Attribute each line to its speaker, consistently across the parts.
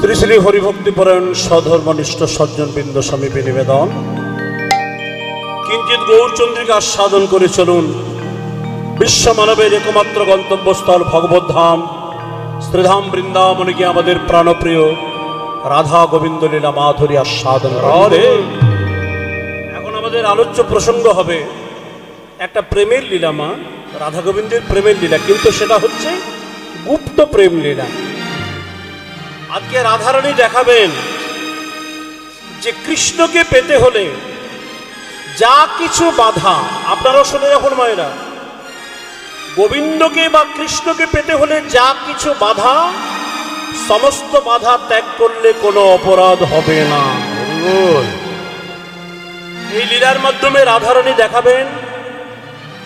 Speaker 1: শ্রী শ্রী হরিভক্তিপরায়ণ স্বধর্মনিষ্ঠ সজ্জনবৃন্দ সমীপে নিবেদন, কিঞ্চিত গৌরচন্দ্রিকা আস্বাদন করে চলুন বিশ্ব মানবের একমাত্র গন্তব্যস্থল ভগবত ধাম শ্রীধাম বৃন্দাবনে গিয়ে আমাদের প্রাণপ্রিয় রাধা গোবিন্দ লীলা মাধুরী আস্বাদন করে। এখন আমাদের আলোচ্য প্রসঙ্গ হবে একটা প্রেমের লীলা, মা রাধা গোবিন্দের প্রেমের লীলা, কিন্তু সেটা হচ্ছে গুপ্ত প্রেম লীলা। আজকে রাধারানী দেখাবেন যে কৃষ্ণকে পেতে হলে যা কিছু বাধা, আপনারাও শুনে রাখুন মায়েরা, গোবিন্দকে বা কৃষ্ণকে পেতে হলে যা কিছু বাধা, সমস্ত বাধা ত্যাগ করলে কোনো অপরাধ হবে না। এই লীলার মাধ্যমে রাধারানী দেখাবেন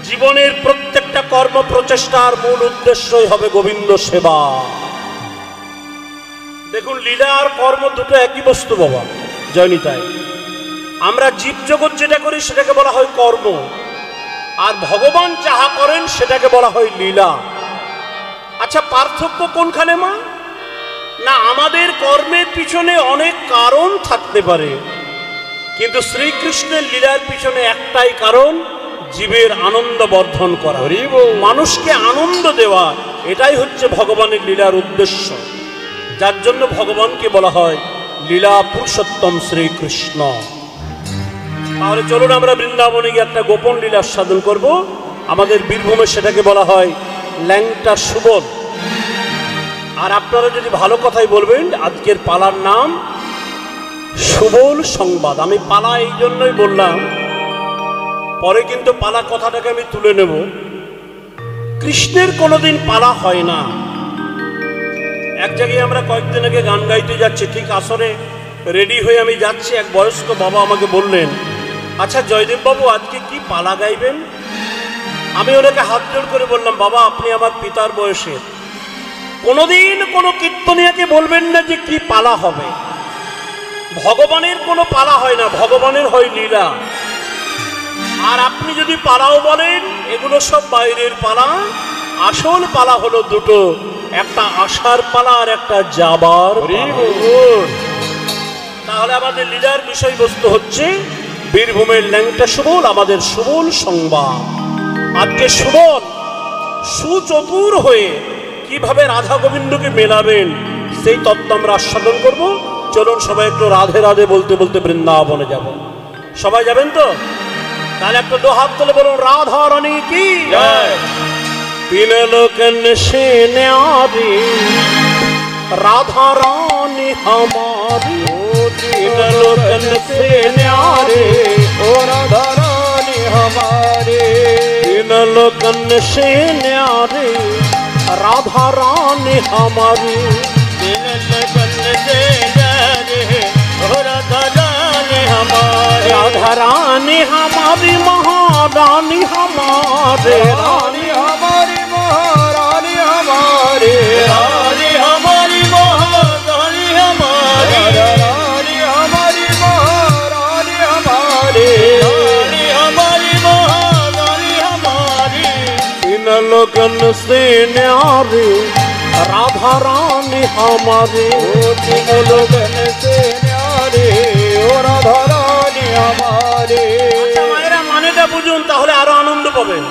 Speaker 1: জীবনের প্রত্যেকটা কর্ম প্রচেষ্টার মূল উদ্দেশ্যই হবে গোবিন্দ সেবা। দেখুন, লীলা আর কর্ম দুটো একই বস্তু বাবা, জয়নিতাই। আমরা জীবজগৎ যেটা করি সেটাকে বলা হয় কর্ম, আর ভগবান যাহা করেন সেটাকে বলা হয় লীলা। আচ্ছা, পার্থক্য কোনখানে মা? না, আমাদের কর্মের পিছনে অনেক কারণ থাকতে পারে, কিন্তু শ্রীকৃষ্ণের লীলার পিছনে একটাই কারণ, জীবের আনন্দ বর্ধন করা, মানুষকে আনন্দ দেওয়া। এটাই হচ্ছে ভগবানের লীলার উদ্দেশ্য, যার জন্য ভগবানকে বলা হয় লীলা পুরুষোত্তম শ্রীকৃষ্ণ। তাহলে চলুন আমরা বৃন্দাবনে গিয়ে একটা গোপন লীলা সাধন করব। আমাদের বীরভূমে সেটাকে বলা হয় ল্যাংটা সুবল। আর আপনারা যদি ভালো কথাই বলবেন, আজকের পালার নাম সুবল সংবাদ। আমি পালা এই জন্যই বললাম, পরে কিন্তু পালা কথাটাকে আমি তুলে নেব। কৃষ্ণের কোনোদিন পালা হয় না। এক জায়গায় আমরা কয়েকদিন আগে গান গাইতে যাচ্ছি, ঠিক আসরে রেডি হয়ে আমি যাচ্ছি, এক বয়স্ক বাবা আমাকে বললেন, আচ্ছা জয়দেব বাবু, আজকে কি পালা গাইবেন? আমি ওনাকে হাত জোড় করে বললাম, বাবা আপনি আমার পিতার বয়সে, কোনোদিন কোনো কীর্তনিয়াকে বলবেন না যে কি পালা হবে। ভগবানের কোনো পালা হয় না, ভগবানের হয় লীলা। আর আপনি যদি পালাও বলেন, এগুলো সব বাইরের পালা। আসল পালা হলো দুটো, একটা আসার পালা আর একটা যাবার। তাহলে আমাদের লীলার বিষয়বস্তু হচ্ছে বীরভূমের ল্যাংটা সুবল, আমাদের সুবল সংবাদ। আজকে সুবল সুচতুর হয়ে কিভাবে রাধা গোবিন্দকে মেলাবেন সেই তত্ত্ব আমরা আস্বাদন করব। চলুন সবাই একটু রাধে রাধে বলতে বলতে বৃন্দাবনে যাব। সবাই যাবেন তো? তাহলে একটু দু হাত তুলে বলুন, রাধা রানী কি জয়। তিন লোকন से न्यारी राधा रानी हमारी, तीन लोकन से न्यारे ओ राधा रानी हमारे, तीन लोकन से न्यारे राधा रानी हमारी, तीन लोकन से न्यारे ओ राधा रानी हमारी, राधा रानी हमारी महारानी हमारे, रानी हमारी महारानी हमारे, रानी हमारी महारानी हमारे, रानी हमारी महारानी हमारे, रानी हमारी महारानी हमारी, इन लोगन से न्यारे राधा रानी हमारे, तीन लोगन से न्यारे ओ राधा रानी हमारे। अच्छा माয়েরা, মানেটা বুঝুন, তাহলে আরো আনন্দ পাবেন।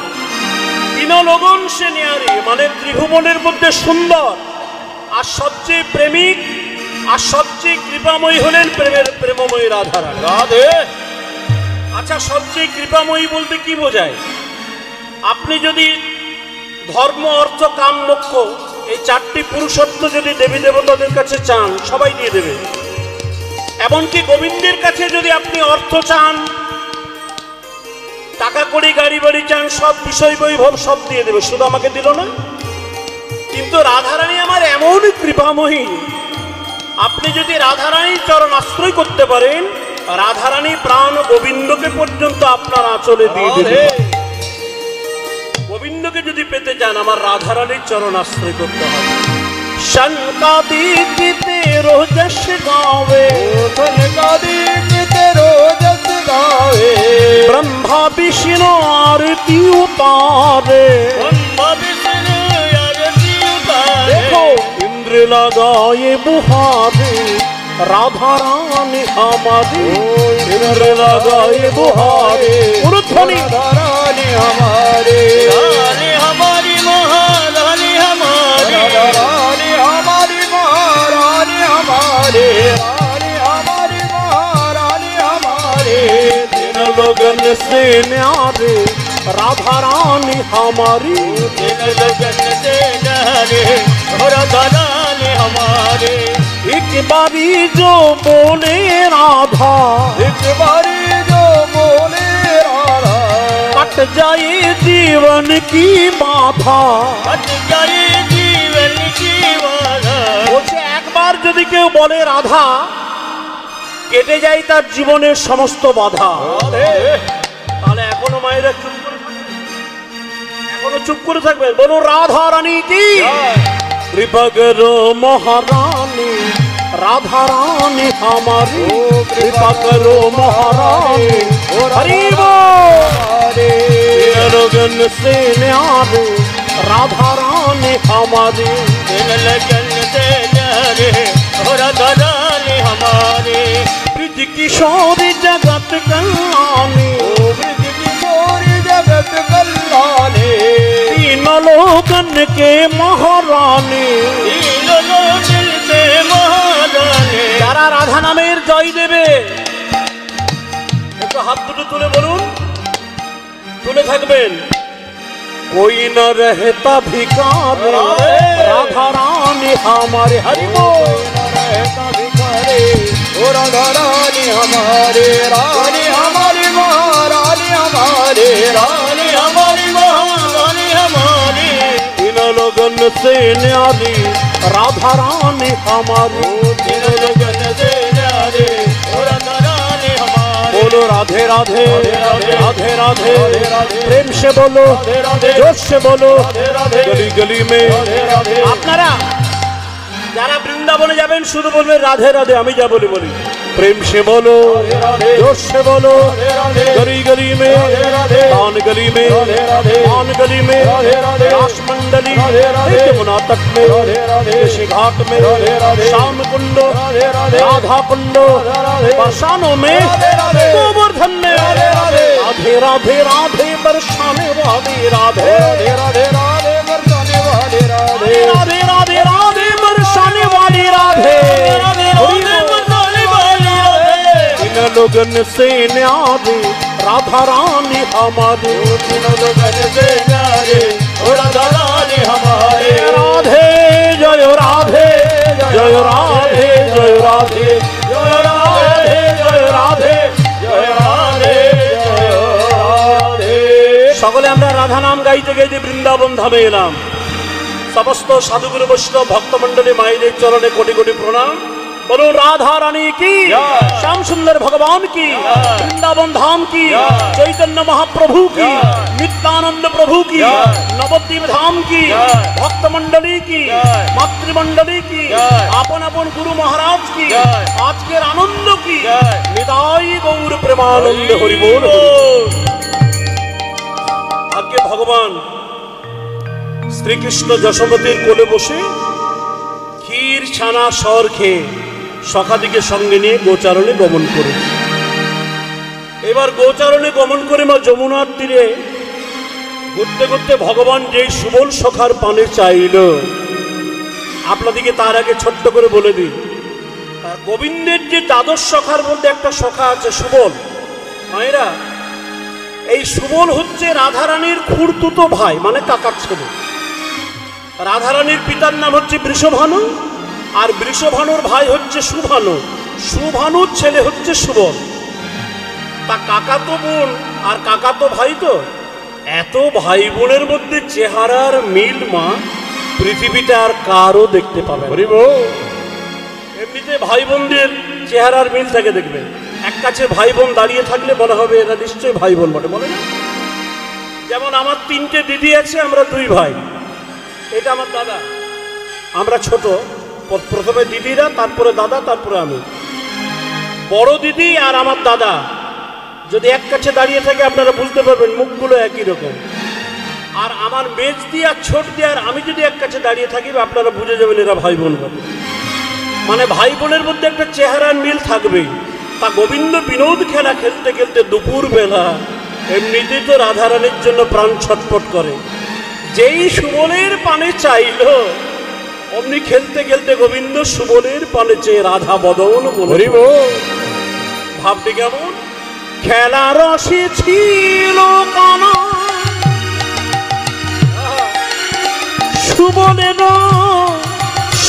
Speaker 1: তিন লগন সে ন্যারি মানে ত্রিভুবনের মধ্যে সুন্দর আর সবচেয়ে প্রেমিক আর সবচেয়ে কৃপাময়ী হলেন প্রেমময়ী রাধা রাধে। আচ্ছা, সবচেয়ে কৃপাময়ী বলতে কি বোঝায়? আপনি যদি ধর্ম অর্থ কাম মোক্ষ এই চারটি পুরুষত্ব যদি দেবী দেবতাদের কাছে চান, সবাই দিয়ে দেবে। এমনকি গোবিন্দের কাছে যদি আপনি অর্থ চান, টাকা কড়ি গাড়ি বাড়ি চান, সব বিষয় বৈভব সব দিয়ে দেবে, শুধু আমাকে দিল না। কিন্তু রাধারানী আমার এমন কৃপাময়ী, আপনি যদি রাধারানীর চরণ আশ্রয় করতে পারেন, রাধারানী প্রাণ গোবিন্দকে পর্যন্ত আপনার আঁচলে দিয়ে দেবে। গোবিন্দকে যদি পেতে চান, আমার রাধারানীর চরণ আশ্রয় করতে হবে। शनकादि की तेरो जस गावे, शनकादि की तेरो जस गावे, ब्रह्मा विष्णु आरती उतारे, ब्रह्मा विष्णु आरती उतारे, देखो इंद्र लगाए बुहारे राधा रानी हमारी सिर लगाए बुहारे उर्ध्वनि
Speaker 2: रानी हमारे
Speaker 3: रानी हमारी महारानी हमारी
Speaker 2: रानी हमारी महारानी हमारे रानी हमारी महारानी हमारे
Speaker 1: दिन लगन से न्यारे राधा रानी हमारी
Speaker 3: दिल लगन से नारे राधा रानी हमारे
Speaker 1: एक बारी जो बोले राधा
Speaker 2: एक बारी जो बोले राधा
Speaker 1: कट जाए जीवन की बाधा
Speaker 3: कट जाए जीवन की बाधा
Speaker 1: বলছে একবার যদি কেউ বলে রাধা কেটে যায় তার জীবনের সমস্ত বাধা তাহলে এখনো মায়েরা চুপ করে থাকবে এখনো চুপ করে থাকবেন বলো রাধা রানী কি कृपा करो महारानी राधा रानी हमारी कृपा करो महारानी हरि बोल लगन से न्यारे राधा रानी हमारी
Speaker 3: दिल लगन से नारे राधा रानी हमारे
Speaker 1: ब्रज किशोरी जगत कल्याणी
Speaker 2: ब्रज किशोरी जगत कल्याणी
Speaker 1: तीन लोकन के महारानी
Speaker 3: तीनों दिल से महारानी
Speaker 1: যারা রাধা নামের জয় দেবে একটু হাত দুটো তুলে বলুন তুলে থাকবেন कोई न रहता भिकार राधा रानी हमारे हरि बोल
Speaker 2: रहता भिखारी ओ राधा रानी हमारे रानी हमारी महारानी हमारे
Speaker 3: रानी हमारी महारानी हमारी
Speaker 1: इन लगन से न्यारी राधा रानी हमारी
Speaker 3: दिल लगन से नारे राधा रानी हमारे
Speaker 1: बोलो राधे राधे
Speaker 2: राधे,
Speaker 1: राधे राधे
Speaker 2: राधे, राधे,
Speaker 1: प्रेम से बोलो
Speaker 2: राधे,
Speaker 1: जोश से बोलो
Speaker 2: राधे,
Speaker 1: गली गली में
Speaker 2: राधे, राधे।
Speaker 1: আপনারা যারা বৃন্দাবনে যাবেন শুধু বলবেন রাধে রাধে আমি যা বলি বলি प्रेम से बोलो
Speaker 2: राधे,
Speaker 1: जोश से बोलो
Speaker 2: राधे,
Speaker 1: गली गली में
Speaker 2: राधे, राधे,
Speaker 1: पान गली में
Speaker 2: राधे, राधे,
Speaker 1: पान गली में
Speaker 2: राधे, राधे,
Speaker 1: रास मंडली
Speaker 2: राधे, राधे,
Speaker 1: यमुना तट में
Speaker 2: राधे, राधे,
Speaker 1: ऋषि घाट में
Speaker 2: राधे, राधे,
Speaker 1: श्याम कुंड
Speaker 2: राधे, राधे,
Speaker 1: राधा कुंड
Speaker 2: राधे,
Speaker 1: बरसानों में
Speaker 2: राधे, राधे,
Speaker 1: गोवर्धन में
Speaker 2: राधे, राधे,
Speaker 1: राधे राधे राधे बरसाने वाली राधे
Speaker 2: राधे राधे राधे बरसाने वाले राधे
Speaker 1: राधे राधे राधे बरसाने वाली राधे
Speaker 3: राधे राधे बरसाने वाली राधे
Speaker 1: इन लोगन से न्यारे राधा रानी हमारी
Speaker 2: तीनों लगन से नारे
Speaker 3: राधा रानी हमारे
Speaker 1: राधे जय राधे जय राधे जय राधे
Speaker 2: जय राधे
Speaker 1: जय राधे
Speaker 2: जय राधे जय राधे
Speaker 1: সকলে আমরা রাধা নাম গাইতে গাইতে বৃন্দাবন ধামে এলাম সমস্ত সাধুগুরু বৈষ্ণব ভক্তমণ্ডলী মায়েদের চরণে কোটি কোটি প্রণাম বলো রাধা রানী কি শ্যাম সুন্দর ভগবান কি বৃন্দাবন ধাম কি চৈতন্য মহাপ্রভু কি নিত্যানন্দ প্রভু কি নবদ্বীপ ধাম কি ভক্তমণ্ডলী কি মাতৃমণ্ডলী কি আপন আপন গুরু মহারাজ কি আজকের আনন্দ কি নিতাই গৌর প্রেমানন্দ হরি বল আজকে ভগবান শ্রীকৃষ্ণ যশোমতীর কোলে বসে ক্ষীর ছানা সর খেয়ে সখাদিকে সঙ্গে নিয়ে গোচারণে গমন করে এবার গোচারণে গমন করে মা যমুনার তীরে ঘুরতে ঘুরতে ভগবান যেই সুবল সখার পানে চাইল আপনাদেরকে তার আগে ছোট্ট করে বলে দিই গোবিন্দের যে দ্বাদশ সখার মধ্যে একটা সখা আছে সুবল মায়েরা এই সুবল হচ্ছে রাধারানীর খুড়তুতো ভাই মানে কাকার ছেলে রাধারানীর পিতার নাম হচ্ছে বৃষভানু আর বৃষভানুর ভাই হচ্ছে সুভানু সুভানুর ছেলে হচ্ছে সুবল তা কাকাতো বোন আর কাকাতো ভাই তো এত ভাই বোনের মধ্যে চেহারার মিল মা পৃথিবীতে আর কারও দেখতে পাবে এমনিতে ভাই বোনদের চেহারার মিল থাকে দেখবে এক কাছে ভাই বোন দাঁড়িয়ে থাকলে মনে হবে এরা নিশ্চয়ই ভাই বোন বটে বলে না যেমন আমার তিনটে দিদি আছে আমরা দুই ভাই এটা আমার দাদা আমরা ছোট প্রথমে দিদিরা তারপরে দাদা তারপরে আমি বড় দিদি আর আমার দাদা যদি এক কাছে দাঁড়িয়ে থাকে আপনারা বুঝতে পারবেন মুখগুলো একই রকম আর আমার মেজ দিয়ে আর ছোট দিয়ে আর আমি যদি এক কাছে দাঁড়িয়ে থাকি আপনারা বুঝে যাবেন এরা ভাই বোন হবে। মানে ভাই বোনের মধ্যে একটা চেহারার মিল থাকবেই। তা গোবিন্দ বিনোদ খেলা খেলতে খেলতে দুপুর বেলা এমনিতেই তো রাধারানীর জন্য প্রাণ ছটফট করে, যেই সুবলের পানে চাইল অমনি খেলতে খেলতে গোবিন্দ সুবলের পানে চেয়ে রাধা বদন বলে ভাবটি কেমন? খেলা রসে ছিল কানা সুবলের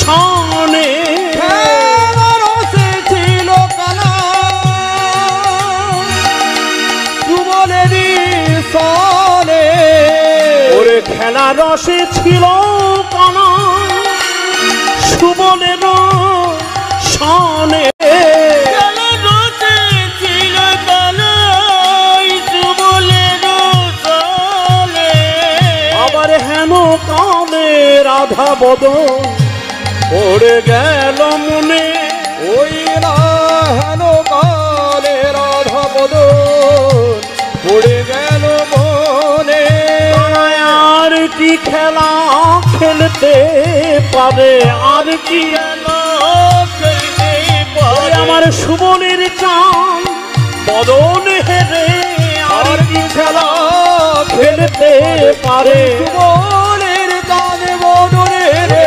Speaker 1: সামনে
Speaker 2: ছিল কানা সুবলেরই সনে।
Speaker 1: ওরে খেলা রসে ছিল কানা সুবলের সামনে আবার হেন কালে রাধা বদন পড়ে গেল মনে।
Speaker 2: ওই হেন কালে রাধা বদন পড়ে গেল মনে।
Speaker 1: আর কি খেলা খেলতে পারে, আর কি খেলা খেলতে পারে আমার সুবলের চান বদন হেরে, আর কি খেলা খেলতে পারে
Speaker 2: সুবলের কানে বদনে রে।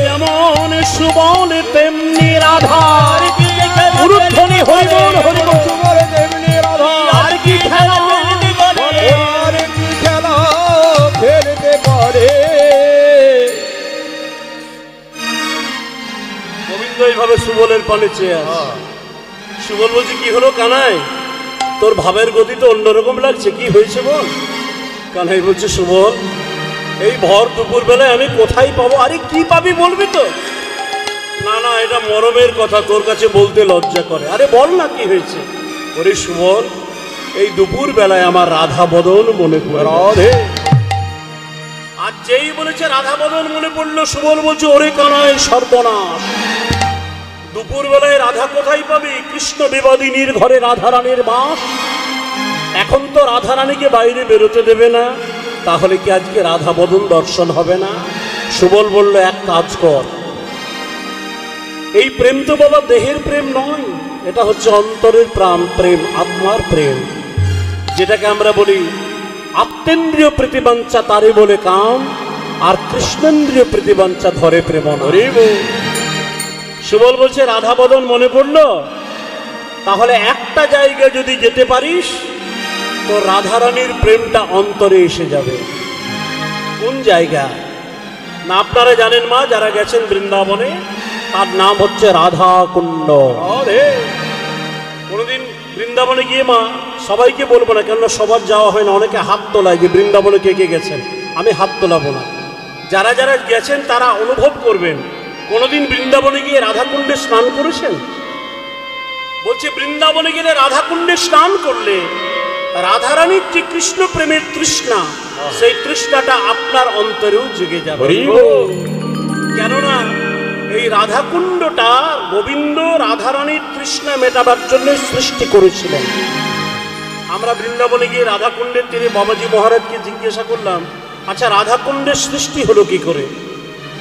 Speaker 1: যেমন সুবল তেমনি রাধার উরুধ্বনি হরিবল হরিবল।
Speaker 2: সুবল তেমনি রাধা
Speaker 1: আর কি খেলা
Speaker 2: আর কি খেলা খেলতে পারে।
Speaker 1: গোবিন্দ এইভাবে সুবলের পানে চেয়ে আছে। সুবল বলছে কি হলো কানাই, তোর ভাবের গতি তো অন্যরকম লাগছে, কি হয়েছে বল? কানাই বলছে সুবল এই ভর দুপুর বেলায় আমি কোথায় পাবো? আরে কি পাবি বলবি তো? না না এটা মরমের কথা, তোর কাছে বলতে লজ্জা করে। আরে বল না কি হয়েছে? ওরে সুবল এই দুপুর বেলায় আমার রাধা বদন মনে পড়ে।
Speaker 2: রাধে
Speaker 1: আর যেই বলেছে রাধা বদন মনে পড়লো, সুবল বলছে ওরে কানাই সর্বনাশ, দুপুর বেলায় রাধা কোথায় পাবি? কৃষ্ণ বিবাদিনীর ঘরে রাধারানীর বাস। এখন তো রাধারানীকে বাইরে বেরোতে দেবে না, তাহলে কি আজকে রাধা বদন দর্শন হবে না? সুবল বলল এক কাজ কর, এই প্রেম তো বাবা দেহের প্রেম নয়, এটা হচ্ছে অন্তরের প্রাণ প্রেম, আত্মার প্রেম, যেটাকে আমরা বলি আত্মেন্দ্রিয় প্রতিবাঞ্ছা তারে বলে কাম, আর কৃষ্ণেন্দ্রিয় প্রতিবাঞ্ছা ধরে প্রেম নরিব। সুবল বলছে রাধা বদন মনে পড়লো, তাহলে একটা জায়গায় যদি যেতে পারিস তো রাধারানীর প্রেমটা অন্তরে এসে যাবে। কোন জায়গা না আপনারা জানেন মা, যারা গেছেন বৃন্দাবনে, তার নাম হচ্ছে রাধা কুণ্ড। কোনোদিন বৃন্দাবনে গিয়ে মা সবাইকে বলবো না, কেননা সবার যাওয়া হয় না, অনেকে হাত তোলায় যে বৃন্দাবনে কে কে গেছেন, আমি হাত তোলাবো না। যারা যারা গেছেন তারা অনুভব করবেন। কোনোদিন বৃন্দাবনে গিয়ে রাধাকুণ্ডে স্নান করেছেন? বলছে বৃন্দাবনে গেলে রাধাকুণ্ডে স্নান করলে রাধারানীর যে কৃষ্ণ প্রেমের তৃষ্ণা, সেই তৃষ্ণাটা আপনার অন্তরেও জেগে যাবে। কেননা এই রাধাকুণ্ডটা গোবিন্দ রাধারানীর তৃষ্ণা মেটাবার জন্য সৃষ্টি করেছিলেন। আমরা বৃন্দাবনে গিয়ে রাধাকুণ্ডের তীরে বাবাজি মহারাজকে জিজ্ঞাসা করলাম, আচ্ছা রাধাকুণ্ডের সৃষ্টি হলো কি করে?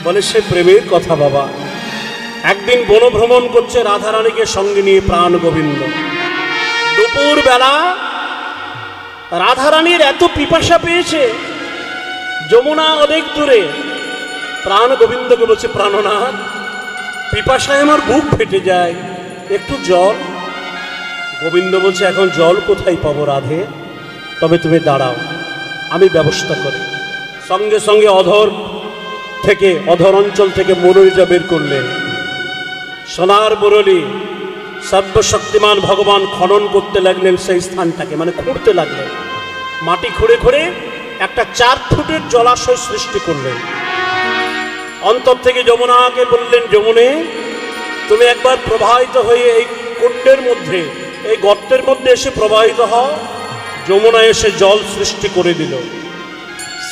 Speaker 1: বলে সে প্রেমের কথা বাবা। একদিন বনভ্রমণ করছে রাধারানীকে সঙ্গে নিয়ে প্রাণ গোবিন্দ। দুপুর বেলা রাধারানীর এত পিপাসা পেয়েছে, যমুনা অনেক দূরে। প্রাণ গোবিন্দকে বলছে প্রাণনাথ, পিপাসায় আমার বুক ফেটে যায়, একটু জল। গোবিন্দ বলছে এখন জল কোথায় পাবো রাধে, তবে তুমি দাঁড়াও, আমি ব্যবস্থা করি। সঙ্গে সঙ্গে অধর অঞ্চল থেকে মুরলীটা বের করলেন। সোনার মুরলী, সর্বশক্তিমান ভগবান খনন করতে লাগলেন সেই স্থানটাকে, মানে খুঁড়তে লাগলেন। মাটি খুঁড়ে খুঁড়ে একটা 4 ফুটের জলাশয় সৃষ্টি করলেন। অন্তর থেকে যমুনাকে বললেন, যমুনে তুমি একবার প্রবাহিত হয়ে এই কুণ্ডের মধ্যে, এই গর্তের মধ্যে এসে প্রবাহিত হও। যমুনা এসে জল সৃষ্টি করে দিল।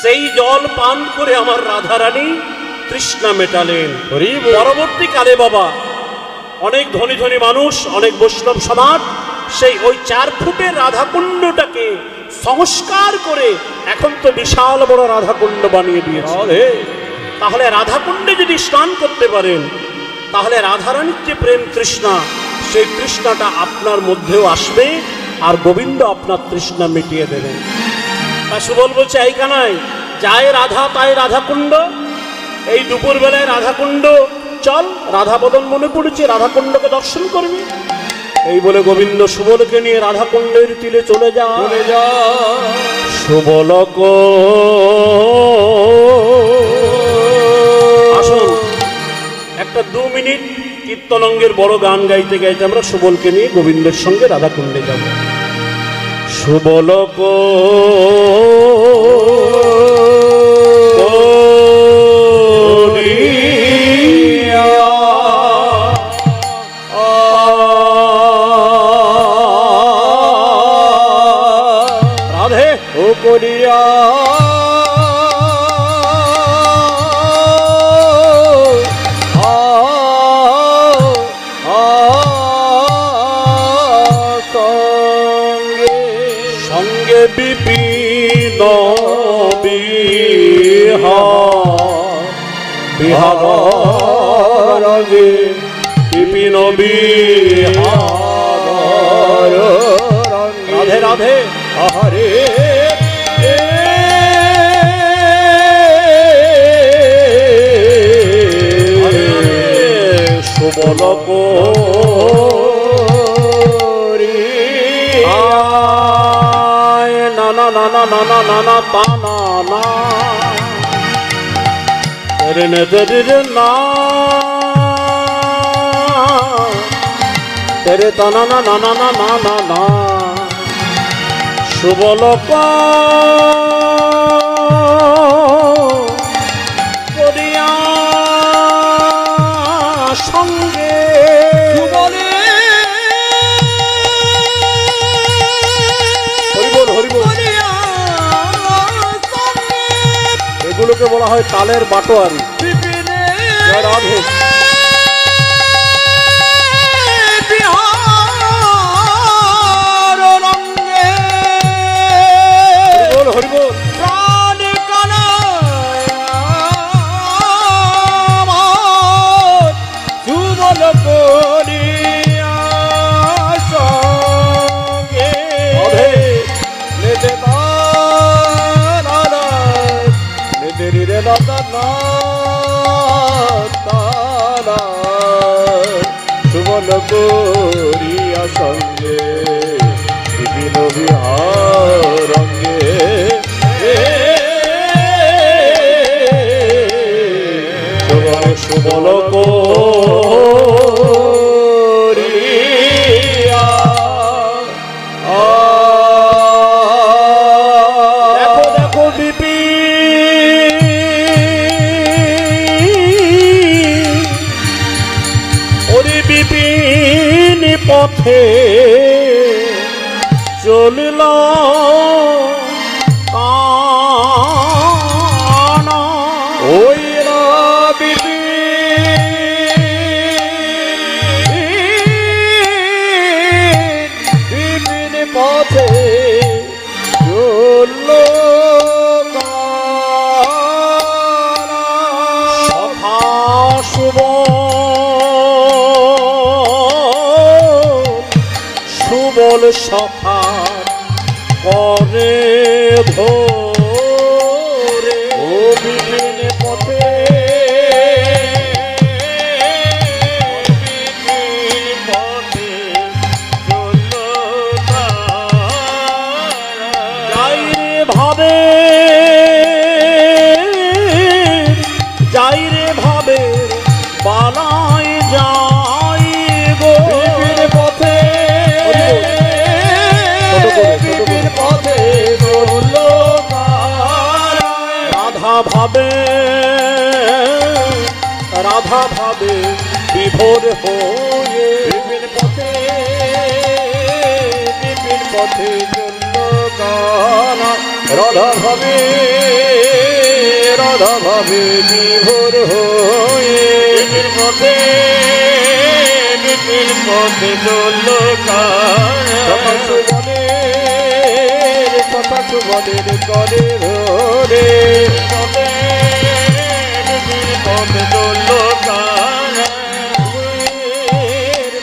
Speaker 1: সেই জল পান করে আমার রাধারানী তৃষ্ণা মেটালেন। পরবর্তীকালে বাবা অনেক ধনী ধনী মানুষ, অনেক বৈষ্ণব সমাজ সেই ওই 4 ফুটের রাধাকুণ্ডটাকে সংস্কার করে এখন তো বিশাল বড় রাধাকুণ্ড বানিয়ে দিয়েছে।
Speaker 2: রাধে
Speaker 1: তাহলে রাধাকুণ্ডে যদি স্নান করতে পারেন, তাহলে রাধারানীর যে প্রেম তৃষ্ণা, সেই তৃষ্ণাটা আপনার মধ্যেও আসবে, আর গোবিন্দ আপনার তৃষ্ণা মিটিয়ে দেবেন। তা সুবল বলছে, এই কানাই, যায় রাধা তাই রাধাকুণ্ড, এই দুপুরবেলায় রাধাকুণ্ড চল, রাধা বদন মনে পড়েছে, রাধাকুণ্ডকে দর্শন করবি। এই বলে গোবিন্দ সুবলকে নিয়ে রাধাকুণ্ডের তীরে চলে যায়।
Speaker 2: চলে যা
Speaker 1: সুবলক আসুন, একটা 2 মিনিট কীর্তনঙ্গের বড় গান গাইতে গাইতে আমরা সুবলকে নিয়ে গোবিন্দের সঙ্গে রাধাকুণ্ডে যাব। সুবলক রাধে
Speaker 2: ও করিয়া
Speaker 1: সঙ্গে বিপিন বিহার
Speaker 2: রঙে
Speaker 1: বিপিন বিহার। রাধে রাধে
Speaker 2: হরে
Speaker 1: সুবলক না না না না না না না না তা না না রে নে রে রে না তেরে তা না না না না না না না না। সুবলক করিয়া সঙ্গে
Speaker 2: বলে
Speaker 1: হরিবল হরিবল। এগুলোকে বলা হয় তালের বাটোয়ারি। জয় রাধে। হরিবল হরিবল।
Speaker 2: সুবল করিয়া সঙ্গে বিভিন্ন বিহার রঙ্গে
Speaker 1: সুবলক দেখো দেখো বিপিন, ওরে বিপিন পথে চলিল কানা।
Speaker 2: ওই বিভিন্ন পথে চলল
Speaker 1: সখা সুবল সখা করে ধরে।
Speaker 2: ও বিভিন্ন পথে
Speaker 1: যাই রে ভাবে, যাই রে ভাবে পালাই যাই গো।
Speaker 2: বিভিন্ন পথে বিভিন্ন পথে চলল
Speaker 1: রাধা ভাবে, রাধা ভাবে বিভোর হয়ে।
Speaker 2: বিভিন্ন পথে চলল কানা। রাধা ভাবে বিভোর হয়ে বিভিন্ন পথে চলল কানা। সুবলের সুবলের করে ধরে
Speaker 3: পথে পথে চলল কানা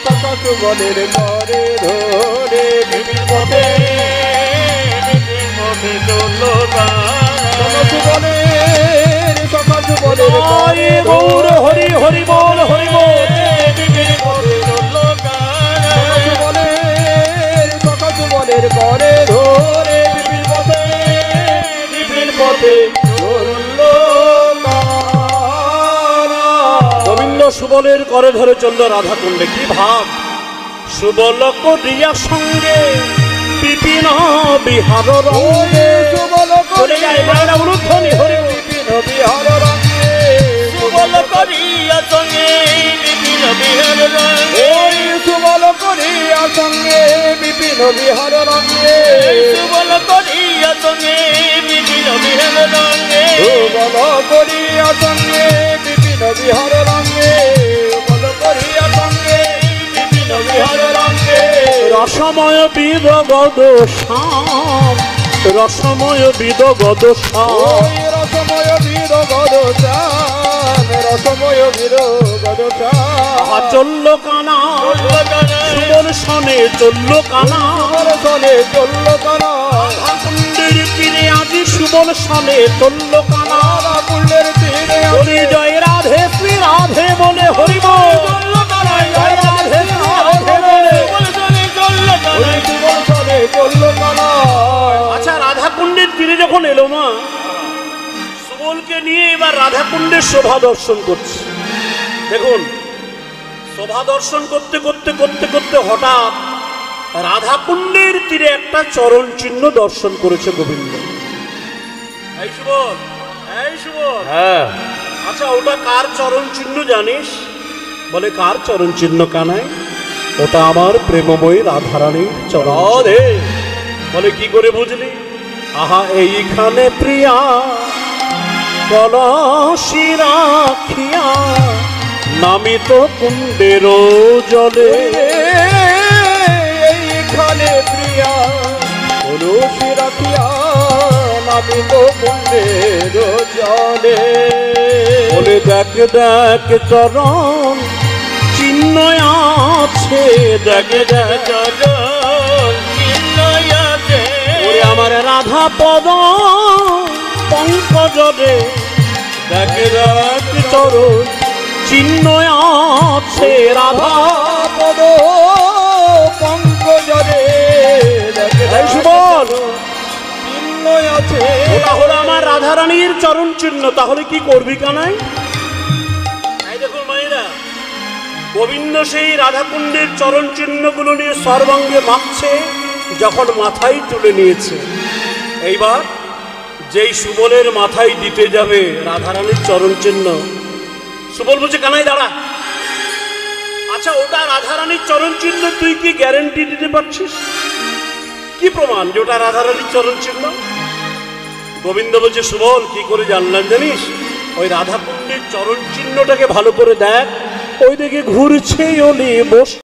Speaker 2: সখা সুবলের করে ধরে
Speaker 3: পথে পথে চলল কানা
Speaker 2: সুবলের সখা সুবলের
Speaker 1: জয় গৌর হরি হরি বল হরি বল।
Speaker 3: পথে চলল কানা
Speaker 2: সুবলের সখা সুবলের করে ধরে বিপিন পথে চলল কানা।
Speaker 1: গোবিন্দ সুবলের করে ধরে চলল রাধা কুণ্ডে। কি ভাব! সুবল করিয়া সঙ্গে বিপিন বিহার রঙ্গে
Speaker 2: সুবল
Speaker 1: চলে যায় বাংলা উলুধ্বনি হরি বল।
Speaker 2: বিপিন বিহার রঙ্গে
Speaker 3: সুবল করিয়া সঙ্গে বিপিন বিহার রঙ্গে
Speaker 2: ওই সুবল করিয়া সঙ্গে বিপিন বিহার রঙ্গে
Speaker 3: সুবল করিয়া সঙ্গে বিপিন বিহার রঙ্গে
Speaker 2: সুবল করিয়া সঙ্গে বিপিন বিহার রঙ্গে সুবল করিয়া সঙ্গে বিপিন বিহার রঙ্গে
Speaker 1: রসময় বিদগদ শ্যাম, রসময় বিদগদ শ্যাম।
Speaker 2: ওই রসময় বীর গদচান রসময় বীর গদচান
Speaker 1: চলল কানা
Speaker 3: চলল কানা
Speaker 1: সুবল সনে চলল কানা।
Speaker 2: চলে চলল কানা
Speaker 1: কুণ্ডের তীরে আজি সুবল সনে চলল কানা।
Speaker 2: রাধা কুণ্ডের তীরে
Speaker 1: হরি জয় রাধে শ্রী রাধে বলে হরি বল। জয় রাধে শ্রী রাধে বলে।
Speaker 3: সুবল সনে চলল কানা
Speaker 2: সুবল চলে চলল কানা
Speaker 1: আচ্ছা, রাধা কুণ্ডের তীরে যখন এলো মা, সুবলকে নিয়ে এবার রাধা কুণ্ডের শোভা দর্শন করছে। দেখুন, শোভা দর্শন করতে করতে করতে করতে হঠাৎ রাধা কুণ্ডের তীরে একটা চরণ চিহ্ন দর্শন করেছে গোবিন্দ। এই সুবল, এই সুবল,
Speaker 3: হ্যাঁ
Speaker 1: আচ্ছা ওটা কার চরণ চিহ্ন জানিস? বলে কার চরণ চিহ্ন কানাই? ওটা আমার প্রেমময়ী রাধারানীর চরণ চিহ্ন। বলে কি করে বুঝলি? আহা এইখানে প্রিয়া কলসি রাখিয়া নামিত কুণ্ডের জলে।
Speaker 2: এইখানে প্রিয়া কলসি রাখিয়া নামিত কুণ্ডের জলে
Speaker 1: বলে দেখ দেখ চরণ চিহ্ন আছে, দেখ দেখ
Speaker 3: চরণ চিহ্ন আছে
Speaker 1: ওরে আমার রাধা পদ পঙ্কজরে। দেখ দেখ চরণ চিহ্ন আছে রাধা।
Speaker 2: পদ পঙ্কজরে
Speaker 1: এই সুবল,
Speaker 2: চিহ্ন আছে
Speaker 1: ওটা হলো আমার রাধারানীর চরণ চিহ্ন। তাহলে কি করবি কানাই? এই দেখুন মায়েরা, গোবিন্দ সেই রাধাকুণ্ডের চরণ চিহ্নগুলো নিয়ে সর্বাঙ্গে মাখছে, যখন মাথায় তুলে নিয়েছে। এইবার যেই সুবলের মাথায় দিতে যাবে রাধারানীর চরণ চিহ্ন, সুবল বলছে কানাই দাঁড়া। আচ্ছা, ওটা রাধারানীর চরণ চিহ্ন, তুই কি গ্যারেন্টি দিতে পারছিস? কি প্রমাণ যে ওটা রাধারানীর চরণ চিহ্ন? গোবিন্দ বলছে সুবল, কি করে জানলাম জানিস? ওই রাধাকুণ্ডের চরণ চিহ্নটাকে ভালো করে দেখ, ওই দিকে ঘুরছে ওলি বস